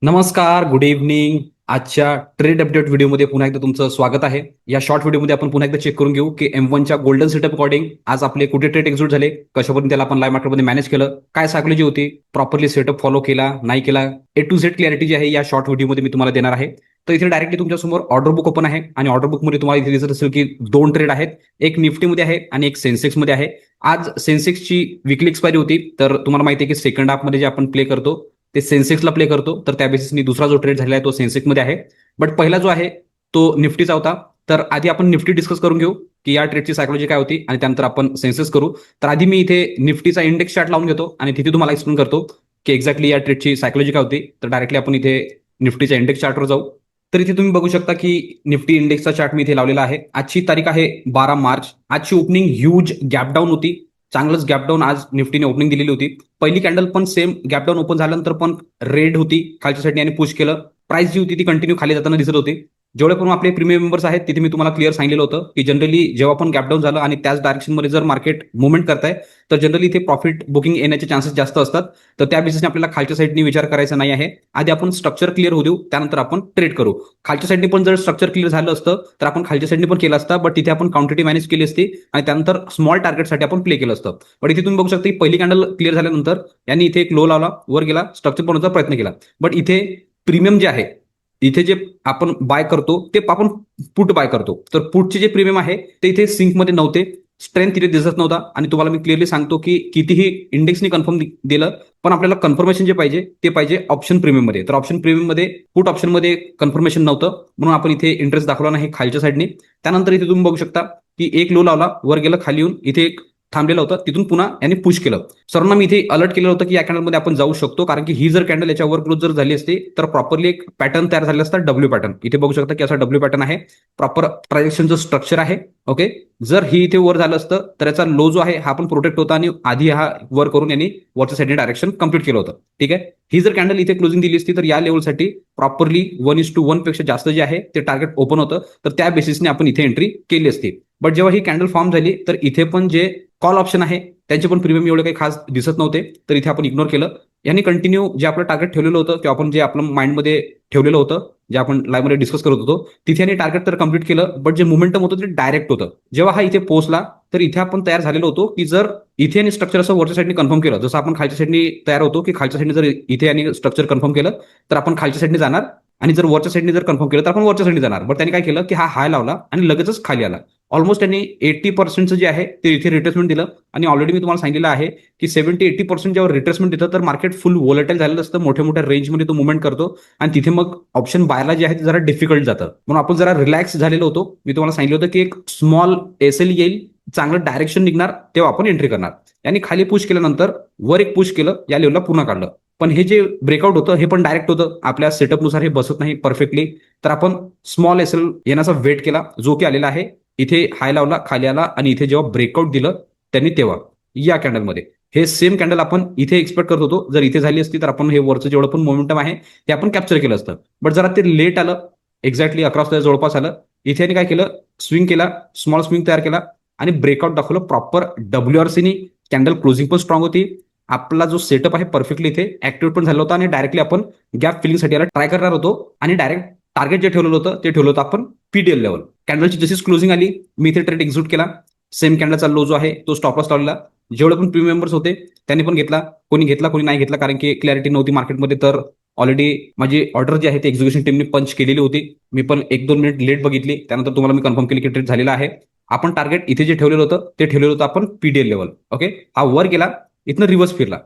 नमस्कार, good evening. आजच्या trade update व्हिडिओमध्ये पुन्हा एकदा तुमचं स्वागत आहे. या शॉर्ट व्हिडिओमध्ये आपण पुन्हा एकदा चेक करून घेऊ की M1च्या गोल्डन सेटअप अकॉर्डिंग आज आपले कुठे ट्रेड एक्झिक्यूट झाले, कशापर्यंत त्याला आपण लाईव्ह मार्केटमध्ये मॅनेज केलं, काय सायकोलॉजी होती, प्रॉपरली सेटअप फॉलो केला नाही केला, ए टू झेड क्लॅरिटी जी आहे या शॉर्ट व्हिडिओमध्ये मी तुम्हाला देणार आहे. तर इथे डायरेक्टली तुमच्यासमोर ऑर्डर बुक ओपन आहे आणि ऑर्डर बुकमध्ये तुम्हाला इथे दिसत असेल की दोन ट्रेड आहेत, एक निफ्टीमध्ये आहे आणि एक सेन्सेक्समध्ये आहे. आज सेन्सेक्सची विकली एक्सपायरी होती, तर तुम्हाला माहिती आहे की सेकंड हाफमध्ये जे आपण प्ले करतो ते सेन्सेक्सला प्ले करतो, तर त्या बेसिसनी दुसरा जो ट्रेड झाला आहे तो सेन्सेक्समध्ये आहे. बट पहिला जो आहे तो निफ्टीचा होता. तर आधी आपण निफ्टी डिस्कस करून घेऊ की या ट्रेडची सायकोलॉजी काय होती आणि त्यानंतर आपण सेन्सेक्स करू. तर आधी मी इथे निफ्टीचा इंडेक्स चार्ट लावून घेतो आणि तिथे तुम्हाला एक्सप्लेन करतो की एक्झॅक्टली या ट्रेडची सायकोलॉजी काय होती. तर डायरेक्टली आपण इथे निफ्टीच्या इंडेक्स चार्टवर जाऊ. तर इथे तुम्ही बघू शकता की निफ्टी इंडेक्सचा चार्ट मी इथे लावलेला आहे. आजची तारीख आहे 12 मार्च. आजची ओपनिंग ह्यूज गॅपडाऊन होती. चांगलंच गॅपडाऊन आज निफ्टीने ओपनिंग दिलेली होती. पहिली कॅन्डल पण सेम गॅपडाऊन ओपन झाल्यानंतर पण रेड होती खालच्या साईडने आणि पुश केलं. प्राइस जी होती ती कंटिन्यू खाली जाताना दिसत होती. जेवढे पण आपले प्रीमियम मेंबर्स आहेत तिथे मी तुम्हाला क्लिअर सांगितलं होतं की जनरली जेव्हा पण गॅपडाऊन झालं आणि त्याच डायरेक्शनमध्ये जर मार्केट मुवमेंट करताय तर जनरली इथे प्रॉफिट बुकिंग येण्याचे चान्सेस जास्त असतात. तर त्या बेसिसने आपल्याला खालच्या साईडने विचार करायचा नाही आहे. आधी आपण स्ट्रक्चर क्लिअर होऊ देऊ, त्यानंतर आपण ट्रेड करू. खालच्या साईडने पण जर स्ट्रक्चर क्लिअर झालं असतं तर आपण खालच्या साईडने पण केलं असतं, बट तिथे आपण क्वांटिटी मॅनेज केली असती आणि त्यानंतर स्मॉल टार्गेटसाठी आपण प्ले केलं असतं. बट इथे तुम्ही बघू शकता की पहिली कॅन्डल क्लिअर झाल्यानंतर यांनी इथे एक लो लावला, वर गेला, स्ट्रक्चर बनवण्याचा प्रयत्न केला. बट इथे प्रीमियम जे आहे, इथे जे आपण बाय करतो ते आपण पुट बाय करतो, तर पुटचे जे प्रीमियम आहे ते इथे सिंकमध्ये नव्हते. स्ट्रेंथ तिथे दिसत नव्हता आणि तुम्हाला मी क्लिअरली सांगतो की कितीही इंडेक्सनी कन्फर्म दिलं पण आपल्याला कन्फर्मेशन जे पाहिजे ते पाहिजे ऑप्शन प्रीमियममध्ये. तर ऑप्शन प्रीमियममध्ये पुट ऑप्शनमध्ये कन्फर्मेशन नव्हतं म्हणून आपण इथे इंटरेस्ट दाखवला नाही खालच्या साईडने. त्यानंतर इथे तुम्ही बघू शकता की एक लो लावला, वर गेलं, खाली येऊन इथे एक थांबलेलं होतं, तिथून पुन्हा यांनी पुश केलं. सर्वांना मी इथे अलर्ट केलं होतं की या कॅन्डलमध्ये आपण जाऊ शकतो, कारण की ही जर कॅन्डल याच्यावर क्लोज जर झाली असती तर प्रॉपरली एक पॅटर्न तयार झाला असता, डब्ल्यू पॅटर्न. इथे बघू शकता की असा डब्ल्यू पॅटर्न आहे, प्रॉपर ट्रान्झॅक्शनचं स्ट्रक्चर आहे. ओके, जर ही इथे वर झालं असतं तर याचा लो जो आहे हा पण प्रोटेक्ट होता आणि आधी हा वर करून यांनी वरच्या साईडने डायरेक्शन कम्प्लीट केलं होतं. ठीक आहे, ही जर कॅन्डल इथे क्लोजिंग दिली असती तर या लेवलसाठी प्रॉपरली 1:1 पेक्षा जास्त जे आहे ते टार्गेट ओपन होतं, तर त्या बेसिसने आपण इथे एंट्री केली असती. बट जेव्हा ही कॅन्डल फॉर्म झाली तर इथे पण जे कॉल ऑप्शन आहे त्यांचे पण प्रीमियम एवढे काही खास दिसत नव्हते, तर इथे आपण इग्नोर केलं. यांनी कंटिन्यू जे आपलं टार्गेट ठेवलेलं होतं किंवा आपण जे आपलं माइंडमध्ये ठेवलेलं होतं, जे आपण लाईव्हमध्ये डिस्कस करत होतो, तिथे यांनी टार्गेट तर कम्प्लीट केलं, बट जे मुवमेंटम होतं ते डायरेक्ट होतं. जेव्हा हा इथे पोहोचला तर इथे आपण तयार झालेलो होतो की जर इथे यांनी स्ट्रक्चर असं वरच्या साईडने कन्फर्म केलं, जसं आपण खालच्या साईडने तयार होतो की खालच्या साईडने जर इथे यांनी स्ट्रक्चर कन्फर्म केलं तर आपण खालच्या साईडने जाणार आणि जर वरच्या साईडने जर कन्फर्म केलं तर आपण वरच्या साईडने जाणार. बट त्यांनी काय केलं की हा हाय लावला आणि लगेचच खाली आला. ऑलमोस्ट त्यांनी 80% जे आहे ते इथे रिट्रेसमेंट दिलं आणि ऑलरेडी मी तुम्हाला सांगितलं आहे की 70-80% जेव्हा रिट्रेसमेंट देतं तर मार्केट फुल वोलेटाईल झालेलं असतं, मोठ्या मोठ्या रेंजमध्ये तो मुवमेंट करतो आणि तिथे मग ऑप्शन बायला जे आहे ते जरा डिफिकल्ट जातं. म्हणून आपण जरा रिलॅक्स झालेलो होतो. मी तुम्हाला सांगितलं होतं की एक स्मॉल एसएल येईल, चांगलं डायरेक्शन निघणार, तेव्हा आपण एंट्री करणार. यांनी खाली पुश केल्यानंतर वर एक पुश केलं, या लेवलला पुन्हा काढलं. पण हे जे ब्रेकआउट होतं हे पण डायरेक्ट होतं, आपल्या सेटअपनुसार हे बसत नाही परफेक्टली. तर आपण स्मॉल एसएल येण्याचा वेट केला, जो की आलेला आहे. इथे हाय लावला, खाली आला आणि इथे जेव्हा ब्रेकआउट दिलं त्यांनी तेव्हा या कॅन्डलमध्ये हे सेम कॅन्डल आपण इथे एक्सपेक्ट करत होतो. जर इथे झाली असती तर आपण हे वरचं जेवढं पण मोमेंटम आहे ते आपण कॅप्चर केलं असतं. बट जरा ते लेट आलं, एक्झॅक्टली 11 वाजता जवळपास आलं. इथे यांनी काय केलं, स्विंग केला, स्मॉल स्विंग तयार केला आणि ब्रेकआउट दाखवलं प्रॉपर डब्ल्यूआरसीनी. कॅन्डल क्लोजिंग पण स्ट्रॉंग होती. आपला जो सेटअप आहे परफेक्टली इथे ऍक्टिव्ह पण झाला होता आणि डायरेक्टली आपण गॅप फिलिंगसाठी याला ट्राय करणार होतो आणि डायरेक्ट टार्गेट जे ठेवलेलं होतं ते ठेवलं होतं आपण पीडीएल लेवल. कॅन्डलची जशीच क्लोजिंग आली मी इथे ट्रेड एक्झिक्यूट केला. सेम कॅन्डलचा लो जो आहे तो स्टॉप लॉस लावलेला. जेवढे पण प्रीमियम मेंबर्स होते त्यांनी पण घेतला, कोणी घेतला कोणी नाही घेतला, कारण की क्लॅरिटी नव्हती मार्केटमध्ये. तर ऑलरेडी माझी ऑर्डर जी आहे ती एक्झिक्युशन टीमने पंच केलेली होती. मी पण 1-2 मिनिट लेट बघितली, त्यानंतर तुम्हाला मी कन्फर्म केली की ट्रेड झालेला आहे. आपण टार्गेट इथे जे ठेवलेलं होतं ते ठेवलेलं होतं आपण पीडीएल लेवल. ओके, हा वर गेला, इथनं रिव्हर्स फिरला.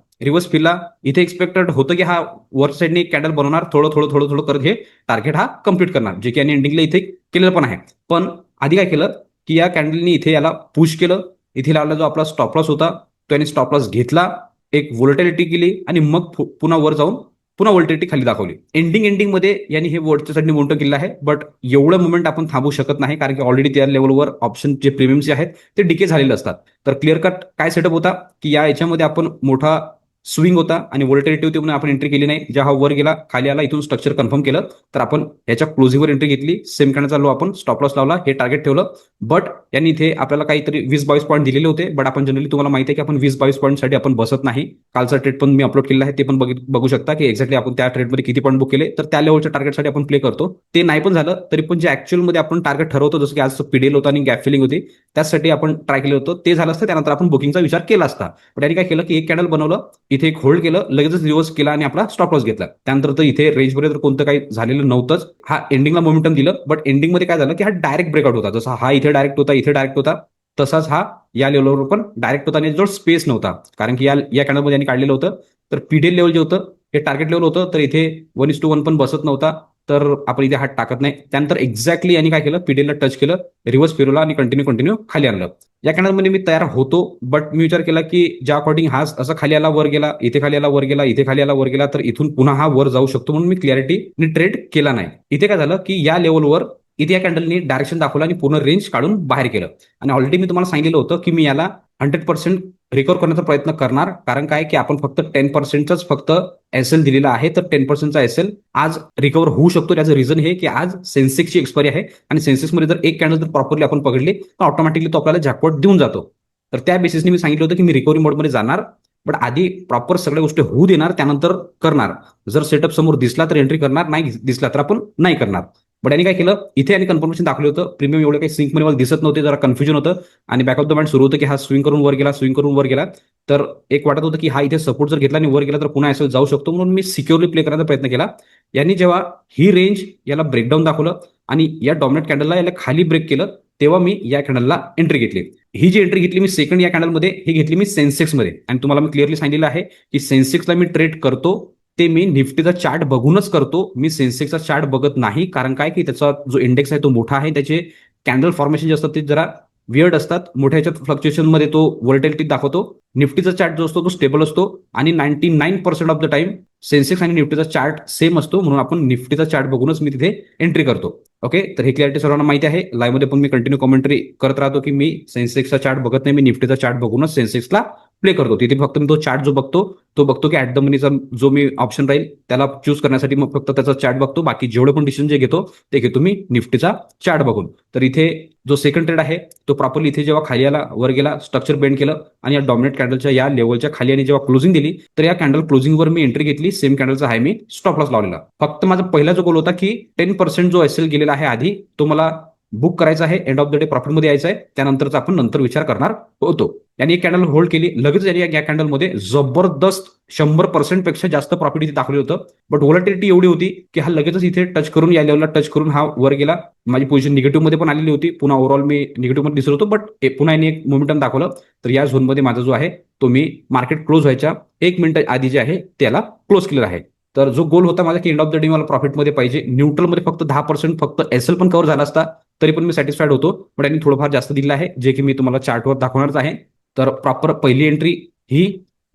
इथे एक्सपेक्टेड होतं की हा वर साईडने कॅन्डल बनवणार, थोडं थोडं थोडं थोडं करत हे टार्गेट हा कम्प्लीट करणार, जे की यांनी एंडिंगला इथे केलेलं पण आहे. पण आधी काय केलं की या कॅन्डलनी इथे याला पुश केलं. इथे लावला जो आपला स्टॉप लॉस होता तो यांनी स्टॉप लॉस घेतला, एक व्होलेटिलिटी केली आणि मग पुन्हा वर जाऊन पुन्हा व्होलेटिलिटी खाली दाखवली. एंडिंगमध्ये यांनी हे वरच्या साईडने मोठं केलं आहे. बट एवढं मुवमेंट आपण थांबू शकत नाही, कारण की ऑलरेडी त्या लेवलवर ऑप्शन जे प्रीमियम जे आहेत ते डिके झालेले असतात. तर क्लिअर कट काय सेटअप होता की या याच्यामध्ये आपण मोठा स्विंग होता आणि व्होल्टेलिटी होती म्हणून आपण एंट्री केली नाही. जेव्हा हा वर गेला खाली आला इथून स्ट्रक्चर कन्फर्म केलं तर आपण याच्या क्लोजिंगवर एंट्री घेतली. सेम कॅन्डलचा लो आपण स्टॉप लॉस लावला, हे टार्गेट ठेवलं. बट यांनी इथे आपल्याला काहीतरी 20-22 पॉईंट दिलेले होते. बट आपण जनरली तुम्हाला माहिती आहे की आपण 20-22 पॉईंटसाठी आपण बसत नाही. कालचा ट्रेड पण मी अपलोड केलेला आहे, ते पण बघू शकता की एक्झॅक्टली आपण त्या ट्रेडमध्ये किती पॉईंट बुक केले. तर त्या लेवलच्या टार्गेटसाठी आपण प्ले करतो. ते नाही पण झालं तरी पण जे ऍक्च्युअलमध्ये आपण टार्गेट ठरवतो, जसं की आज पीडीएल होता आणि गॅप फिलिंग होती, त्यासाठी आपण ट्राय केलं होतं, ते झालं असतं. त्यानंतर आपण बुकिंगचा विचार केला असता. पण त्यांनी काय केलं की एक कॅन्डल बनवलं, इथे एक होल्ड केलं, लगेचच रिव्हर्स केला आणि आपला स्टॉप लॉस घेतला. त्यानंतर तर इथे रेंजमध्ये तर कोणतं काही झालेलं नव्हतंच. हा एंडिंगला मोमेंटम दिलं, बट एंडिंगमध्ये काय झालं की हा डायरेक्ट ब्रेकआउट होता. जसा हा इथे डायरेक्ट होता, इथे डायरेक्ट होता, तसाच हा या लेवलवर पण डायरेक्ट होता आणि जो स्पेस नव्हता. कारण की या कॅन्डलमध्ये यांनी काढलेलं होतं. तर पीडीएल लेवल जे होतं हे टार्गेट लेवल होतं, तर इथे 1:1 पण बसत नव्हता. तर आपण इथे हात टाकत नाही. त्यानंतर एक्झॅक्टली यांनी काय केलं, पीडीएलला टच केलं, रिव्हर्स फिरवला आणि कंटिन्यू खाली आणलं. या कॅन्डलमध्ये मी तयार होतो, बट मी विचार केला की ज्या अकॉर्डिंग हा असं खाली आला वर गेला, इथे खाली आला वर गेला, इथे खाली आला वर गेला, तर इथून पुन्हा हा वर जाऊ शकतो म्हणून मी क्लॅरिटीने ट्रेड केला नाही. इथे काय झालं की या लेवलवर इथे या कॅन्डलनी डायरेक्शन दाखवलं आणि पूर्ण रेंज काढून बाहेर केलं. आणि ऑलरेडी मी तुम्हाला सांगितलं होतं की मी याला 100% रिकव्हर करण्याचा प्रयत्न करणार. कारण काय की आपण फक्त 10%च फक्त एसएल दिलेला आहे. तर 10%चा एसएल आज रिकव्हर होऊ शकतो. त्याचं रिझन हे की आज सेन्सेक्सची एक्सपायरी आहे आणि सेन्सेक्समध्ये जर एक कॅन्डल जर प्रॉपरली आपण पकडली तर ऑटोमॅटिकली तो आपल्याला जॅकपॉट देऊन जातो. तर त्या बेसिसने मी सांगितलं होतं की मी रिकव्हरी मोडमध्ये जाणार, बट आधी प्रॉपर सगळ्या गोष्टी होऊ देणार, त्यानंतर करणार. जर सेटअप समोर दिसला तर एंट्री करणार, नाही दिसला तर आपण नाही करणार. बट यांनी काय केलं, इथे आणि कन्फर्मेशन दाखवलं होतं. प्रीमियम एवढे काही सिंकमध्ये मला दिसत नव्हते, जरा कन्फ्युजन होतं. आणि बॅक ऑफ द माइंड सुरू होतं की हा स्विंग करून वर गेला, स्विंग करून वर गेला. तर एक वाटत होतं की हा इथे सपोर्ट जर घेतला आणि वर गेला तर पुन्हा एसएल जाऊ शकतो, म्हणून मी सिक्युअरली प्ले करण्याचा प्रयत्न केला. यांनी जेव्हा ही रेंज याला ब्रेकडाऊन दाखवलं आणि या डॉमिनेट कॅन्डलला याला खाली ब्रेक केलं, तेव्हा मी या कॅन्डलला एंट्री घेतली. ही जी एंट्री घेतली मी सेकंड या कॅन्डलमध्ये, ही घेतली मी सेन्सेक्समध्ये. आणि तुम्हाला मी क्लिअरली सांगितलेलं आहे की सेन्सेक्सला मी ट्रेड करतो ते मी निफ्टीचा चार्ट बघूनच करतो. मी सेन्सेक्सचा चार्ट बघत नाही. कारण काय की त्याचा जो इंडेक्स आहे तो मोठा आहे, त्याचे कॅन्डल फॉर्मेशन जे असतात ते जरा वियर्ड असतात. मोठ्या ह्याच्यात फ्लक्च्युएशनमध्ये तो व्होल्टिलिटी दाखवतो. निफ्टीचा चार्ट जो असतो तो स्टेबल असतो आणि 99% ऑफ द टाइम सेन्सेक्स आणि निफ्टीचा चार्ट सेम असतो. म्हणून आपण निफ्टीचा चार्ट बघूनच मी तिथे एंट्री करतो. ओके, तर हे क्लॅरिटी सर्वांना माहिती आहे. लाईव्हमध्ये पण मी कंटिन्यू कॉमेंट्री करत राहतो की मी सेन्सेक्सचा चार्ट बघत नाही, मी निफ्टीचा चार्ट बघूनच सेन्सेक्सला प्ले करतो. तिथे फक्त मी तो चार्ट जो बघतो तो बघतो की ऍट द मनीचा जो मी ऑप्शन राहील त्याला चूज करण्यासाठी मग फक्त त्याचा चार्ट बघतो. बाकी जेवढे पण डिसिजन जे घेतो ते घेतो मी निफ्टीचा चार्ट बघून. तर इथे जो सेकंड ट्रेड आहे तो प्रॉपरली इथे जेव्हा खाली आला, वर गेला, स्ट्रक्चर बेंड केलं आणि या डॉमिनेट कॅन्डलच्या या लेवलच्या खाली आणि जेव्हा क्लोजिंग दिली तर या कॅन्डल क्लोजिंगवर मी एंट्री घेतली. सेम कॅन्डलचा आहे मी स्टॉप लॉस लावलेला. फक्त माझा पहिला जो गोल होता की 10% जो एसएल गेलेला आहे आधी तो मला बुक करायचा आहे, एंड ऑफ द डे प्रॉफिटमध्ये यायचं आहे. त्यानंतरचा आपण नंतर विचार करणार होतो. यांनी एक कॅन्डल होल्ड केली, लगेच यांनी या कॅन्डलमध्ये जबरदस्त 100% पेक्षा जास्त प्रॉफिट इथे दाखवलं होतं. बट व्होलॅटिलिटी एवढी होती की हा लगेचच इथे टच करून या लेवलला टच करून हा वर गेला. माझी पोझिशन निगेटिव्ह मध्ये पण आलेली होती. पुन्हा ओव्हरऑल मी निगेटिव्ह मध्ये दिसत होतो, बट पुन्हा यांनी एक मोमेंटम दाखवलं. तर या झोनमध्ये माझा जो आहे तो मी मार्केट क्लोज व्हायच्या 1 मिनिट आधी जे आहे त्याला क्लोज केलेला आहे. तर जो गोल होता माझा की एंड ऑफ द डे मला प्रॉफिटमध्ये पाहिजे, न्यूट्रलमध्ये फक्त 10% फक्त एसएल पण कव्हर झाला असता तरी पण मी सॅटिस्फाईड होतो. पण यांनी थोडंफार जास्त दिलं आहे, जे की मी तुम्हाला चार्टवर दाखवणारच आहे. तर प्रॉपर पहिली एंट्री ही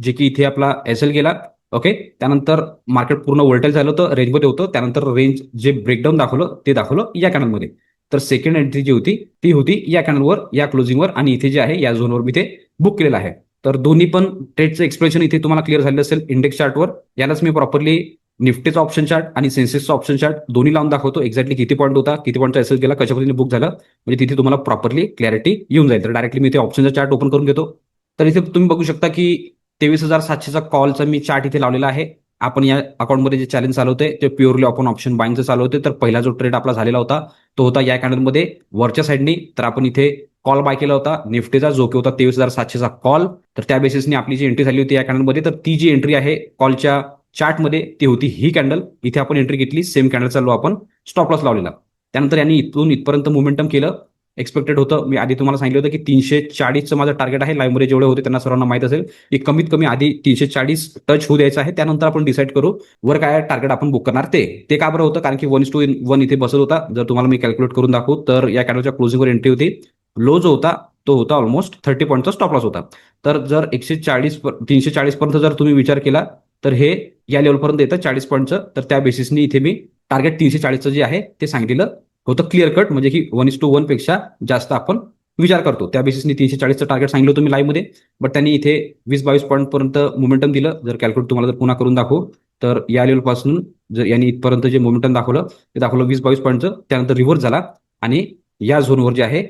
जे की इथे आपला एसएल गेला. ओके, त्यानंतर मार्केट पूर्ण व्होल्टाईल झालं होतं, रेंजमध्ये होतं. त्यानंतर रेंज जे ब्रेकडाऊन दाखवलं ते दाखवलं या कॅनलमध्ये. तर सेकंड एंट्री जी होती ती होती या कॅनलवर, या क्लोजिंगवर, आणि इथे जे आहे या झोनवर मी ते बुक केलेलं आहे. तर दोन्ही पण ट्रेडचं एक्सप्लेनेशन इथे तुम्हाला क्लिअर झालं असेल इंडेक्स चार्टवर. यालाच मी प्रॉपरली निफ्टीचा ऑप्शन चार्ट आणि सेन्सेक्सचा ऑप्शन चार्ट दोन्ही लावून दाखवतो. एक्झॅक्टली किती पॉईंट होता, किती पॉईंटचा एसएल गेला, कशा पद्धतीने बुक झालं, म्हणजे तिथे तुम्हाला प्रॉपरली क्लॅरिटी येऊन जाईल. तर डायरेक्टली मी ते ऑप्शनचा चार्ट ओपन करून घेतो. तर इथे तुम्ही बघू शकता की 23,700चा कॉलचा मी चार्ट इथे लावलेला आहे. आपण या अकाउंटमध्ये जे चॅलेंज चालवते ते प्युअरली आपण ऑप्शन बाईंगचं चालवते. तर पहिला जो ट्रेड आपला झालेला होता तो होता या कॅन्डलमध्ये वरच्या साईडनी. तर आपण इथे कॉल बाय केला होता निफ्टीचा, जो की होता 23,700चा कॉल. तर त्या बेसिसने आपली जी एंट्री झाली होती या कॅन्डलमध्ये, तर ती जी एंट्री आहे कॉलच्या चार्टमध्ये ती होती ही कॅन्डल. इथे आपण एंट्री घेतली, सेम कॅन्डलचा लो आपण स्टॉप लॉस लावलेला. त्यानंतर यांनी इथून इथपर्यंत मोमेंटम केलं. एक्सपेक्टेड होतं, मी आधी तुम्हाला सांगितलं होतं की 340चं माझं टार्गेट आहे. लाईव्हमध्ये जेवढे होते त्यांना सर्वांना माहित असेल की कमीत कमी आधी 340 टच होऊ द्यायचं आहे. त्यानंतर आपण डिसाईड करू वर काय टार्गेट आपण बुक करणार. ते का बरं होतं, कारण की 1:1 इथे बसत होता. जर तुम्हाला मी कॅल्क्युलेट करून दाखवू तर या कॅन्डलच्या क्लोजिंगवर एंट्री होती. लो जो होता तो होता ऑलमोस्ट 30 पॉईंटचा स्टॉप लॉस होता. तर जर 340 पर्यंत जर तुम्ही विचार केला तर हे या लेवलपर्यंत येतं 40 पॉईंटचं. तर त्या बेसिसनी इथे मी टार्गेट 340चं जे आहे ते सांगितलेलं होतं क्लिअर कट, म्हणजे की 1:1 पेक्षा जास्त आपण विचार करतो. त्या बेसिसनी 340चं टार्गेट सांगितलं होतं मी लाईव्हमध्ये, बट त्यांनी इथे 20-22 पॉईंटपर्यंत मोमेंटम दिलं. जर कॅल्क्युलेट तुम्हाला जर पुन्हा करून दाखवू, तर या लेवलपासून जर यांनी इथपर्यंत जे मोमेंटम दाखवलं ते दाखवलं 20-22 पॉईंटचं. त्यानंतर रिव्हर्स झाला आणि या झोनवर जे आहे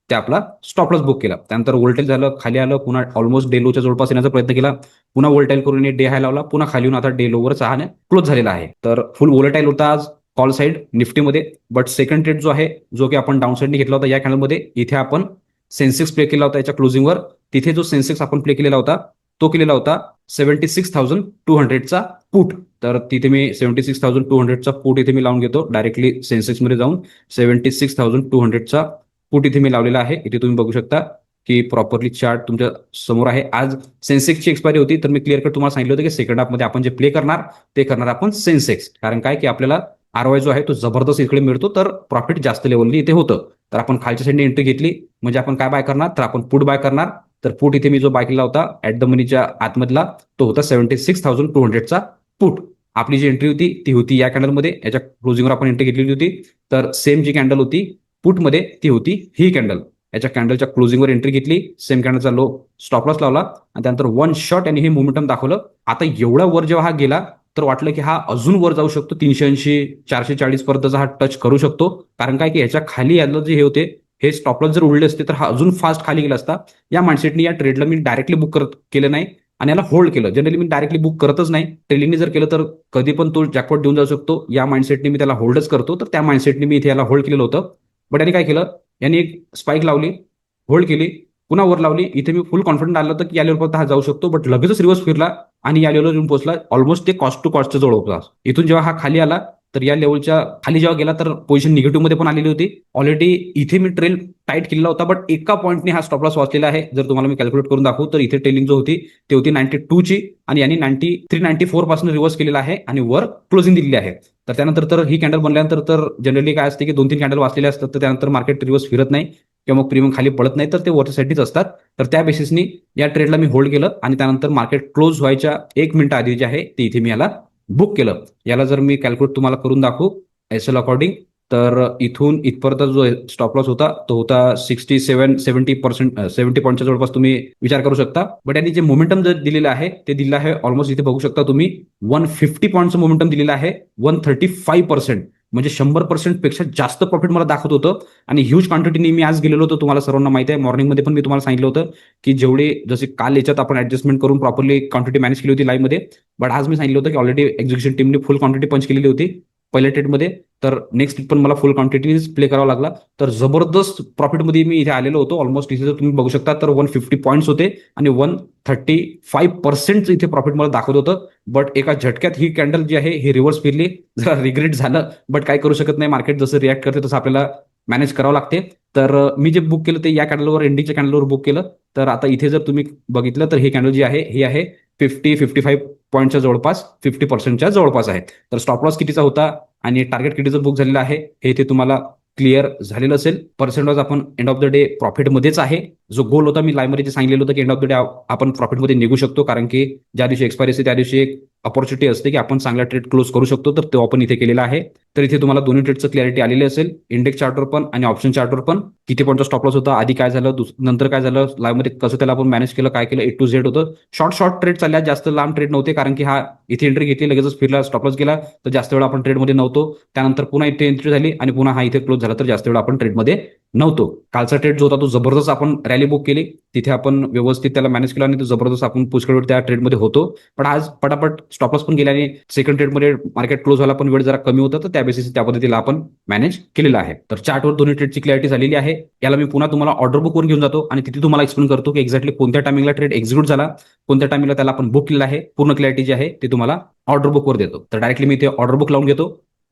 ते आपला स्टॉप लॉस बुक केला. त्यानंतर वोल्टेज झालं, खाली आलं, पुन्हा ऑलमोस्ट डे लोच्या जवळपास येण्याचा प्रयत्न केला, पुन्हा वोल्टाईल करून डे हाय लावला, पुन्हा खाली येऊन आता डे लोवर 6 क्लोज झालेला आहे. तर फुल वोलेटाईल होता आज कॉल साईड निफ्टीमध्ये. बट सेकंड ट्रेड जो आहे, जो की आपण डाऊन साईडने घेतला होता या कॅनलमध्ये, इथे आपण सेन्सेक्स प्ले केला होता याच्या क्लोजिंगवर. तिथे जो सेन्सेक्स आपण प्ले केलेला होता तो केलेला होता 76,200चा पुट. तर तिथे मी 76,200चा पुट इथे मी लावून घेतो डायरेक्टली सेन्सेक्समध्ये जाऊन. 76,200चा पुट इथे मी लावलेला आहे. इथे तुम्ही बघू शकता की प्रॉपरली चार्ट तुमच्या समोर आहे. आज सेन्सेक्सची एक्सपायरी होती, तर मी क्लिअर कट तुम्हाला सांगितलं होतं की सेकंड हाफमध्ये आपण जे प्ले करणार ते करणार आपण सेन्सेक्स. कारण काय की आपल्याला आरओआय जो आहे तो जबरदस्त इकडे मिळतो, तर प्रॉफिट जास्त लेवलनी इथे होतं. तर आपण खालच्या साईडने एंट्री घेतली म्हणजे आपण काय बाय करणार, तर आपण पुट बाय करणार. तर पुट इथे मी जो बाय केला होता ऍट द मनीच्या आतमधला तो होता 76,200चा पुट. आपली जी एंट्री होती ती होती या कॅन्डलमध्ये, याच्या क्लोजिंगवर आपण एंट्री घेतलेली होती. तर सेम जी कॅन्डल होती पुटमध्ये ती होती ही कॅन्डल. याच्या कॅन्डलच्या क्लोजिंगवर एंट्री घेतली, सेम कॅन्डलचा लो स्टॉप लॉस लावला आणि त्यानंतर वन शॉट आणि हे मोमेंटम दाखवलं. आता एवढ्या वर जेव्हा हा गेला तर वाटलं की हा अजून वर जाऊ शकतो, 380-440 पर्यंतचा हा टच करू शकतो. कारण काय की ह्याच्या खाली याला जे हे होते हे स्टॉप लॉस जर उडले असते तर हा अजून फास्ट खाली गेला असता. या माइंडसेटनी या ट्रेडला मी डायरेक्टली बुक केलं नाही आणि याला होल्ड केलं. जनरली मी डायरेक्टली बुक करतच नाही. ट्रेलिंगने जर केलं तर कधी पण तो जॅकपॉट देऊन जाऊ शकतो. या माइंडसेटने मी त्याला होल्डच करतो. तर त्या माइंडसेटने मी इथे याला होल्ड केलेलं होतं. बट यांनी काय केलं, यांनी एक स्पाईक लावली, होल्ड केली, पुन्हा वर लावली. इथे मी फुल कॉन्फिडंट आलं होतं की या लेवलपर्यंत हा जाऊ शकतो. बट लगेचच रिव्हर्स फिरला आणि या लेवलवर येऊन पोहोचला. ऑलमोस्ट ते कॉस्ट टू कॉस्टच्या जवळ होता. इथून जेव्हा हा खाली आला तर या लेवलच्या खाली जेव्हा गेला तर पोझिशन निगेटिव्ह मध्ये पण आलेली होती. ऑलरेडी इथे मी ट्रेल टाईट केलेला होता, बट एका पॉईंटने हा स्टॉप लॉस वाचलेला आहे. जर तुम्हाला मी कॅल्क्युलेट करून दाखवू तर इथे ट्रेलिंग जो होती ती होती 92 ची आणि यांनी 93-94 पासून रिव्हर्स केलेला आहे आणि वर क्लोजिंग दिलेली आहे. तर त्यानंतर तर ही कॅन्डल बनल्यानंतर तर जनरली काय असते की 2-3 कॅन्डल वाचलेले असतात, तर त्यानंतर मार्केट रिव्हर्स फिरत नाही किंवा मग प्रीमियम खाली पडत नाही, तर ते वरच्या साईडच असतात. तर त्या बेसिसनी या ट्रेडला मी होल्ड केलं आणि त्यानंतर मार्केट क्लोज व्हायच्या 1 मिनिट आधी जे आहे ते इथे मी याला बुक केलं. याला जर मी कॅल्क्युलेट तुम्हाला करून दाखवू एसएल अकॉर्डिंग, तर इथून इथपर्यंत जो स्टॉप लॉस होता तो होता 70 पॉईंटच्या जवळपास तुम्ही विचार करू शकता. बट यांनी जे मोमेंटम जर दिलेलं आहे ते दिलेलं आहे ऑलमोस्ट इथे बघू शकता तुम्ही 150 पॉईंटचं मोमेंटम दिलेलं आहे. 135%, म्हणजे 100% पेक्षा जास्त प्रॉफिट मला दाखवत होतं. आणि ह्यूज क्वांटिटीने मी आज गेलेलो होतो, तुम्हाला सर्वांना माहिती आहे. मॉर्निंगमध्ये पण मी तुम्हाला सांगितलं होतं की जेवढे जसे काल याच्यात आपण ऍडजस्टमेंट करून प्रॉपरली क्वांटिटी मॅनेज केली होती लाईव्हमध्ये. बट आज मी सांगितलं होतं की ऑलरेडी एक्झिक्युशन टीमने फुल क्वांटिटी पंच केलेली होती पहिल्या ट्रेडमध्ये. तर नेक्स्ट ट्रेड पण मला फुल क्वांटिटीज प्ले करावा लागला. तर जबरदस्त प्रॉफिटमध्ये मी इथे आलेलो होतो. ऑलमोस्ट इथे जर तुम्ही बघू शकता तर 150 पॉईंट्स होते आणि 135% इथे प्रॉफिट मला दाखवत होतं. बट एका झटक्यात ही कॅन्डल जी आहे ही रिव्हर्स फिरली. जरा रिग्रेट झालं, बट काय करू शकत नाही. मार्केट जसं रिॲक्ट करते तसं आपल्याला मॅनेज करावं लागते. तर मी जे बुक केलं ते या कॅन्डलवर, एंडिंगच्या कॅन्डलवर बुक केलं. तर आता इथे जर तुम्ही बघितलं तर ही कॅन्डल जी आहे ही आहे 50-55 पॉईंटच्या जवळपास, 50%च्या जवळपास आहे. तर स्टॉप लॉस कितीचा होता आणि टार्गेट कितीचं बुक झालेलं आहे हे इथे तुम्हाला क्लिअर झालेलं असेल. पर्सेंट वाईज आपण एंड ऑफ द डे प्रॉफिटमध्येच आहे. जो गोल होता मी लाईव्हमध्ये जे सांगितलेलं होतं की एंड ऑफ द डे आपण प्रॉफिटमध्ये निघू शकतो, कारण की ज्या दिवशी एक्सपायरी असते त्या दिवशी एक अपॉर्च्युनिटी असते की आपण चांगला ट्रेड क्लोज करू शकतो. तर तो आपण इथे केलेला आहे. तर इथे तुम्हाला दोन्ही ट्रेडचं क्लॅरिटी आलेली असेल, इंडेक्स चार्टवर पण आणि ऑप्शन चार्टवर पण. किती पॉईंटचा स्टॉप लॉस होता, आधी काय झालं, नंतर काय झालं, लाईव्हमध्ये कसं त्याला आपण मॅनेज केलं, काय केलं, A to Z होतं. शॉर्ट ट्रेड चालल्या, जास्त लांब ट्रेड नव्हते, कारण की हा इथे एंट्री घेतली लगेचच फिरला, स्टॉप लॉस गेला, तर जास्त वेळ आपण ट्रेडमध्ये नव्हतो. त्यानंतर पुन्हा इथे एंट्री झाली आणि पुन्हा हा इथे क्लोज झाला, तर जास्त वेळ आपण ट्रेडमध्ये नव्हतो. कालचा ट्रेड जो होता तो जबरदस्त आपण रॅली बुक केली, तिथे आपण व्यवस्थित त्याला मॅनेज केला आणि तो जबरदस्त आपण पुष्कळ त्या ट्रेडमध्ये होतो. पण आज पटापट स्टॉप लॉस पण गेल्याने सेकंड ट्रेडमध्ये मार्केट क्लोज व्हायला पण वेळ जरा कमी होता, तर त्या बेसिस त्या पद्धतीला आपण मॅनेज केलेला आहे. तर चार्टवर दोन्ही ट्रेडची क्लॅरिटी झालेली आहे. याला मी पुन्हा तुम्हाला ऑर्डर बुकवर घेऊन जातो आणि तिथे तुम्हाला एक्सप्लेन करतो की एक्झॅक्टली कोणत्या टायमिंगला ट्रेड एक्झिक्यूट झाला, कोणत्या टायमिंगला त्याला आपण बुक केलेला आहे. पूर्ण क्लॅरिटी जी आहे ते तुम्हाला ऑर्डर बुकवर देतो. तर डायरेक्टली मी इथे ऑर्डर बुक लावून घेतो.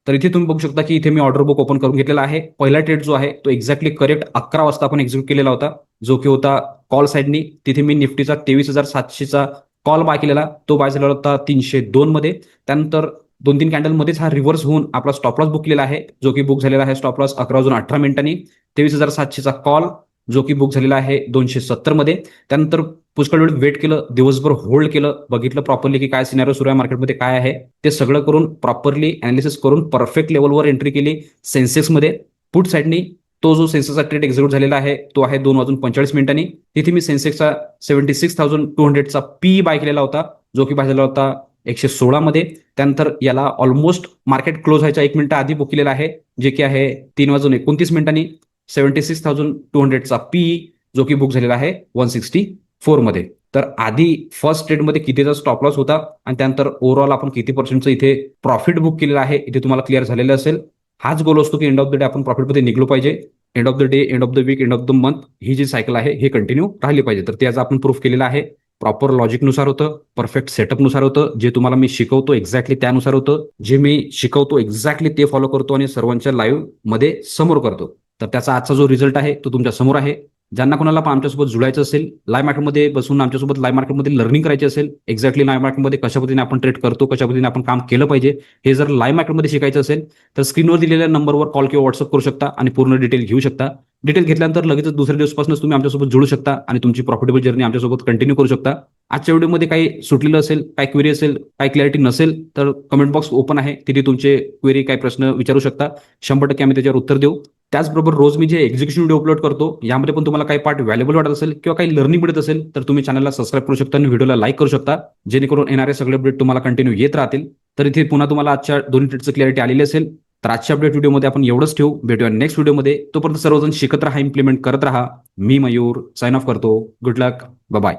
तर इथे तुम्ही बघू शकता की इथे मी ऑर्डर बुक ओपन करून घेतलेला आहे. पहिला ट्रेड जो आहे तो एक्झॅक्टली करेक्ट 11 वाजता आपण एक्झिक्यूट केलेला होता, जो की होता कॉल साईडनी. तिथे मी निफ्टीचा 23,700चा कॉल बाय केलेला, तो बाय झालेला होता 302 मध्ये. त्यानंतर 2-3 कॅन्डलमध्येच हा रिव्हर्स होऊन आपला स्टॉप लॉस बुक केलेला आहे, जो की बुक झालेला आहे स्टॉप लॉस 11:18 23,700चा कॉल, जो की बुक झालेला आहे 270 मध्ये. त्यानंतर पुष्कळ वेळ वेट केलं, दिवसभर होल्ड केलं, बघितलं प्रॉपरली की काय सिनारिओ सुरू आहे मार्केटमध्ये, काय आहे ते सगळं करून प्रॉपरली अनालिसिस करून परफेक्ट लेवलवर एंट्री केली सेन्सेक्समध्ये. पुट साईडनी तो जो सेन्सेक्सचा ट्रेड एक्झिक्यूट झालेला आहे तो आहे 2:45 तिथे मी सेन्सेक्सचा 76,200चा पी बाय केलेला होता, जो की बाय झाला होता 116 मध्ये. त्यानंतर याला ऑलमोस्ट मार्केट क्लोज व्हायच्या 1 मिनिट आधी बुक केलेला आहे, जे की आहे 3:29 76,200चा पी, जो की बुक झालेला आहे 164 मध्ये. तर आधी फर्स्ट ट्रेडमध्ये कितीचा स्टॉप लॉस होता आणि त्यानंतर ओव्हरऑल आपण किती पर्सेंटचं इथे प्रॉफिट बुक केलेलं आहे इथे तुम्हाला क्लिअर झालेलं असेल. हाच गोल असतो की एंड ऑफ द डे आपण प्रॉफिटमध्ये निघलो पाहिजे. End of the day, end of the week, end of the month ही जी सायकल आहे हे कंटिन्यू राहिली पाहिजे. तर त्याचा आपण प्रूफ केलेला आहे. प्रॉपर लॉजिकनुसार होतं, परफेक्ट सेटअपनुसार होतं, जे तुम्हाला मी शिकवतो एक्झॅक्टली त्यानुसार होतं, जे मी शिकवतो एक्झॅक्टली ते फॉलो करतो आणि सर्वांच्या लाईव्ह मध्ये समोर करतो. तर त्याचा आजचा जो रिझल्ट आहे तो तुमच्या समोर आहे. ज्यांना कोणाला पण आमच्यासोबत जुळायचं असेल, लाईव्ह मार्केटमध्ये बसून आमच्यासोबत लाईव्ह मार्केटमध्ये लर्निंग करायची असेल, एक्झॅक्टली लाईव्ह मार्केटमध्ये कशा पद्धतीने आपण ट्रेड करतो, कशा पद्धतीने आपण काम केलं पाहिजे, हे जर लाईव्ह मार्केटमध्ये शिकायचं असेल तर स्क्रीनवर दिलेल्या नंबरवर कॉल किंवा व्हॉट्सअप करू शकता आणि पूर्ण डिटेल घेऊ शकता. डिटेल घेतल्यानंतर लगेच दुसऱ्या दिवसापासूनच तुम्ही आमच्यासोबत जुळू शकता आणि तुमची प्रॉफिटेबल जर्नी आमच्यासोबत कंटिन्यू करू शकता. आजच्या व्हिडिओमध्ये काही सुटलेलं असेल, काही क्वेरी असेल, काही क्लॅरिटी नसेल तर कमेंट बॉक्स ओपन आहे, तिथे तुमचे क्वेरी, काही प्रश्न विचारू शकता. 100% आम्ही त्याच्यावर उत्तर देऊ. त्याचबरोबर रोज मी जे एक्झिक्युशन व्हिडिओ अपलोड करतो यामध्ये पण तुम्हाला काही पार्ट व्हॅल्युबल वाटत असेल किंवा काही लर्निंग मिळत असेल तर तुम्ही चॅनलला सबस्क्राईब करू शकता आणि व्हिडिओला लाईक करू शकता, जेणेकरून येणारे सगळे अपडेट तुम्हाला कंटिन्यू येत राहतील. तर इथे पुन्हा तुम्हाला आजच्या दोन्ही ट्रेडचं क्लॅरिटी आलेली असेल. तर आजच्या अपडेट व्हिडिओमध्ये आपण एवढंच ठेवू. भेटूया नेक्स्ट व्हिडिओमध्ये. तोपर्यंत सर्वजण शिकत राहा, इम्प्लिमेंट करत राहा. मी मयूर साइन ऑफ करतो. गुड लक. बाय.